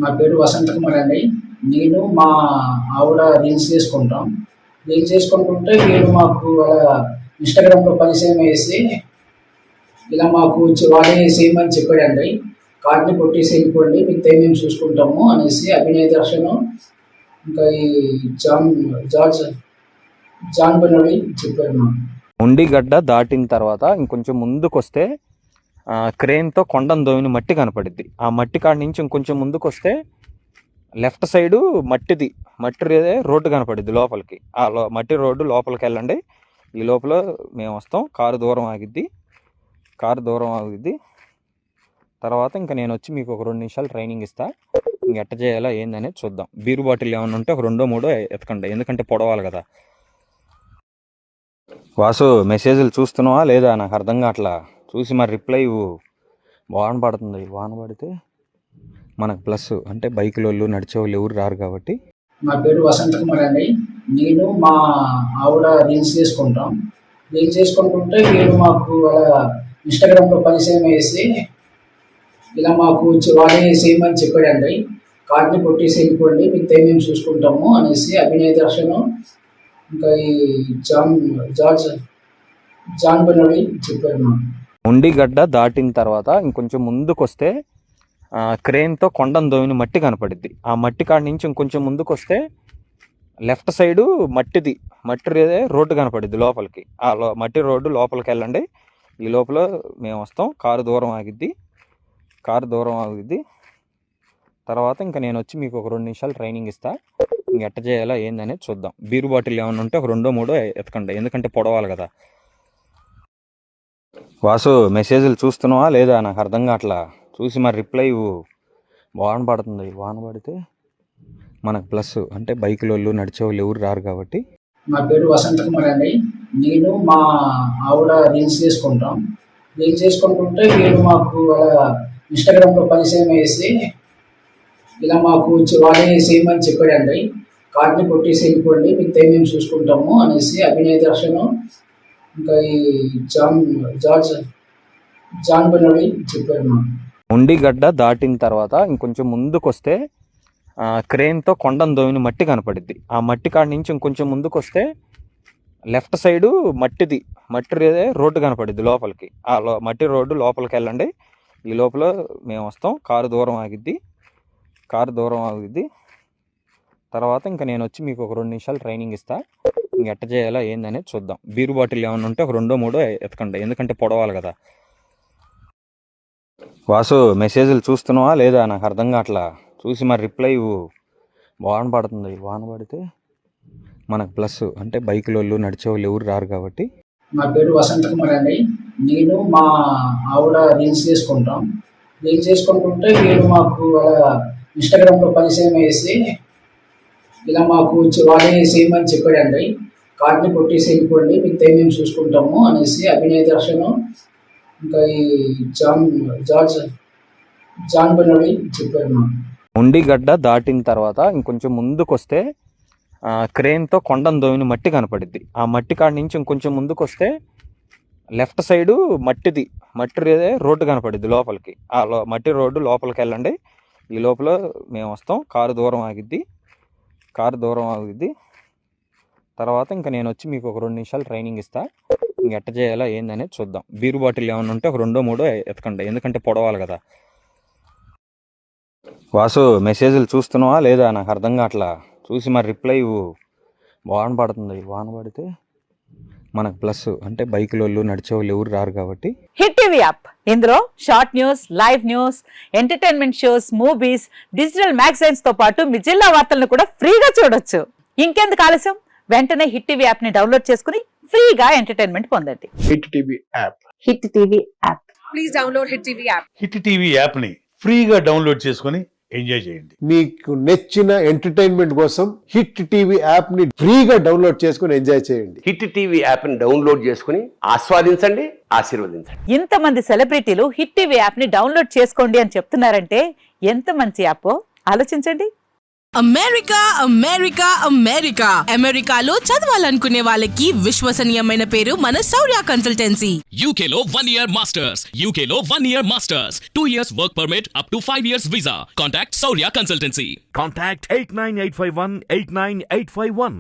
నా పేరు వసంత కుమార్ అండి. నేను మా ఆవిడ రీల్స్ చేసుకుంటాం. రీల్స్ చేసుకుంటుంటే వీళ్ళు మాకు అలా ఇన్స్టాగ్రామ్లో పరిచయం వేసి ఇలా మాకు వాడే చేయమని చెప్పాడండి. కార్డ్ని కొట్టేసి వెళ్ళిపోండి, మిగతా మేము చూసుకుంటాము అనేసి అభినయ దర్శనం ఇంకా ఈ జాన్ బెనోడి చెప్పారు నాకు. ఉండిగడ్డ దాటిన తర్వాత ఇంకొంచెం ముందుకొస్తే క్రేన్తో కొండను దోవిన మట్టి కనపడిద్ది. ఆ మట్టి కాడ నుంచి ఇంకొంచెం ముందుకొస్తే లెఫ్ట్ సైడు మట్టి రోడ్డు కనపడిద్ది లోపలికి. ఆ మట్టి రోడ్డు లోపలికి వెళ్ళండి. ఈ లోపల మేము వస్తాం. కారు దూరం ఆగిద్ది. తర్వాత ఇంకా నేను వచ్చి మీకు ఒక 2 నిమిషాలు ట్రైనింగ్ ఇస్తా. ఇంక ఎట్ట చేయాలా ఏందనేది చూద్దాం. బీరు బాటిల్ ఏమైనా ఉంటే ఒక 2-3 ఎతకండి, ఎందుకంటే పొడవాలి కదా. వాసు, మెసేజ్లు చూస్తున్నావా లేదా? నాకు అర్థం కావట్లా. చూసి మరి రిప్లై వాన పడుతుంది. వాన పడితే మనకు ప్లస్, అంటే బైకుల వాళ్ళు నడిచే వాళ్ళు ఎవరు రారు కాబట్టి. నా పేరు వసంత కుమార్ అండి. నేను మా ఆవిడ రీల్స్ చేసుకుంటాం. రీల్స్ చేసుకుంటుంటే వీళ్ళు మాకు అలా ఇన్స్టాగ్రామ్లో పరిచయం వేసి ఇలా మాకు వాడే చేయమని చెప్పాడండి. కార్డ్ని కొట్టేసి వెళ్ళిపోండి, మిగతా మేము చూసుకుంటాము అనేసి అభినయ దర్శనం ఇంకా ఈ జాన్ బెనోడి చెప్పారు నాకు. ఉండిగడ్డ దాటిన తర్వాత ఇంకొంచెం ముందుకొస్తే క్రేన్తో కొండను దోవిన మట్టి కనపడిద్ది. ఆ మట్టి కాడ నుంచి ఇంకొంచెం ముందుకొస్తే లెఫ్ట్ సైడు మట్టి రోడ్డు కనపడిద్ది లోపలికి. ఆ మట్టి రోడ్డు లోపలికి వెళ్ళండి. ఈ లోపల మేము వస్తాం. కారు దూరం ఆగిద్ది. తర్వాత ఇంకా నేను వచ్చి మీకు ఒక 2 నిమిషాలు ట్రైనింగ్ ఇస్తా. ఇంక ఎట్ట చేయాలా ఏందనేది చూద్దాం. బీరు బాటిల్ ఏమైనా ఉంటే ఒక 2-3 ఎతకండి, ఎందుకంటే పొడవాలి కదా. వాసు, మెసేజ్లు చూస్తున్నావా లేదా? నాకు అర్థం కావట్లా. చూసి మరి రిప్లై వాన పడుతుంది. వాన పడితే మనకు ప్లస్, అంటే బైకుల వాళ్ళు నడిచే వాళ్ళు ఎవరు రారు కాబట్టి. నా పేరు వసంత కుమార్ అండి. నేను మా ఆవిడ రీల్స్ చేసుకుంటాం. రీల్స్ చేసుకుంటుంటే వీళ్ళు మాకు అలా ఇన్స్టాగ్రామ్లో పరిచయం వేసి ఇలా మాకు వాడే చేయమని చెప్పాడండి. కార్డ్ని కొట్టేసి వెళ్ళిపోండి, మిగతా మేము చూసుకుంటాము అనేసి అభినయ దర్శనం ఇంకా ఈ జాన్ బెనోడి చెప్పారు నాకు. ఉండిగడ్డ దాటిన తర్వాత ఇంకొంచెం ముందుకొస్తే క్రేన్తో కొండను దోవిన మట్టి కనపడిద్ది. ఆ మట్టి కాడ నుంచి ఇంకొంచెం ముందుకొస్తే లెఫ్ట్ సైడు మట్టి రోడ్డు కనపడిద్ది లోపలికి. ఆ మట్టి రోడ్డు లోపలికి వెళ్ళండి. ఈ లోపల మేము వస్తాం. కారు దూరం ఆగిద్ది. తర్వాత ఇంకా నేను వచ్చి మీకు ఒక 2 నిమిషాలు ట్రైనింగ్ ఇస్తా. ఇంక ఎట్ట చేయాలా ఏందనేది చూద్దాం. బీరు బాటిల్ ఏమైనా ఉంటే ఒక 2-3 ఎతకండి, ఎందుకంటే పొడవాలి కదా. వాసు, మెసేజ్లు చూస్తున్నావా లేదా? నాకు అర్థం కావట్లా. చూసి మరి రిప్లై వాన పడుతుంది. వాన పడితే మనకు ప్లస్, అంటే బైకుల వాళ్ళు నడిచే వాళ్ళు ఎవరు రారు కాబట్టి. నా పేరు వసంత కుమార్ అండి. నేను మా ఆవిడ రీల్స్ చేసుకుంటాం. రీల్స్ చేసుకుంటుంటే వీళ్ళు మాకు అలా ఇన్స్టాగ్రామ్లో పరిచయం వేసి ఇలా మాకు వాడే చేయమని చెప్పాడండి. కార్డ్ని కొట్టేసి వెళ్ళిపోండి, మిగతా మేము చూసుకుంటాము అనేసి అభినయ దర్శనం ఇంకా ఈ జాన్ బెనోడి చెప్పారు నాకు. ఉండిగడ్డ దాటిన తర్వాత ఇంకొంచెం ముందుకొస్తే క్రేన్తో కొండను దోవిన మట్టి కనపడిద్ది. ఆ మట్టి కాడ నుంచి ఇంకొంచెం ముందుకొస్తే లెఫ్ట్ సైడు మట్టి రోడ్డు కనపడిద్ది లోపలికి. ఆ మట్టి రోడ్డు లోపలికి వెళ్ళండి. ఈ లోపల మేము వస్తాం. కారు దూరం ఆగిద్ది. తర్వాత ఇంకా నేను వచ్చి మీకు ఒక 2 నిమిషాలు ట్రైనింగ్ ఇస్తా. ఇంక ఎట్ట చేయాలా ఏందనేది చూద్దాం. బీరు బాటిల్ ఏమైనా ఉంటే ఒక 2-3 ఎతకండి, ఎందుకంటే పొడవాలి కదా. వాసు, మెసేజ్లు చూస్తున్నావా లేదా? నాకు అర్థం కావట్లా. చూసి మరి రిప్లై వాన పడుతుంది. వాన పడితే మనకు ప్లస్, అంటే బైకుల వాళ్ళు నడిచే వాళ్ళు ఎవరు రారు కాబట్టి. హిట్ టీవీ యాప్, ఇందులో short news, live news, entertainment shows, movies, digital magazines తో పాటు మీ జిల్లా వార్తలను కూడా ఫ్రీగా చూడొచ్చు. ఇంకెందుకు ఆలస్యం? వెంటనే హిట్ టీవీ యాప్ ని డౌన్లోడ్ చేసుకుని ఫ్రీగా ఎంటర్టైన్మెంట్ పొందండి. Hit TV app. Hit TV app. Please download hit TV app. Hit TV app ని ఫ్రీగా డౌన్లోడ్ చేసుకుని ఎంజాయ్ చేయండి. మీకు నచ్చిన ఎంటర్టైన్మెంట్ కోసం హిట్ టీవీ యాప్ ని ఫ్రీగా డౌన్లోడ్ చేసుకుని ఎంజాయ్ చేయండి. హిట్ టీవీ యాప్ ని డౌన్లోడ్ చేసుకుని ఆస్వాదించండి, ఆశీర్వదించండి. ఇంతమంది సెలబ్రిటీలు హిట్ టీవీ యాప్ ని డౌన్లోడ్ చేసుకోండి అని చెప్తున్నారంటే ఎంత మంచి యాప్ ఆలోచించండి. అమెరికా అమెరికా అమెరికా అమెరికాలో చదవాలనుకునే వాళ్ళకి విశ్వసనీయమైన పేరు మన శౌర్య కన్సల్టెన్సీ. UK లో 1 year masters. UK లో 1 year masters. 2 years work permit up to 5 years visa. Contact Saurya Consultancy. Contact 89851 89851.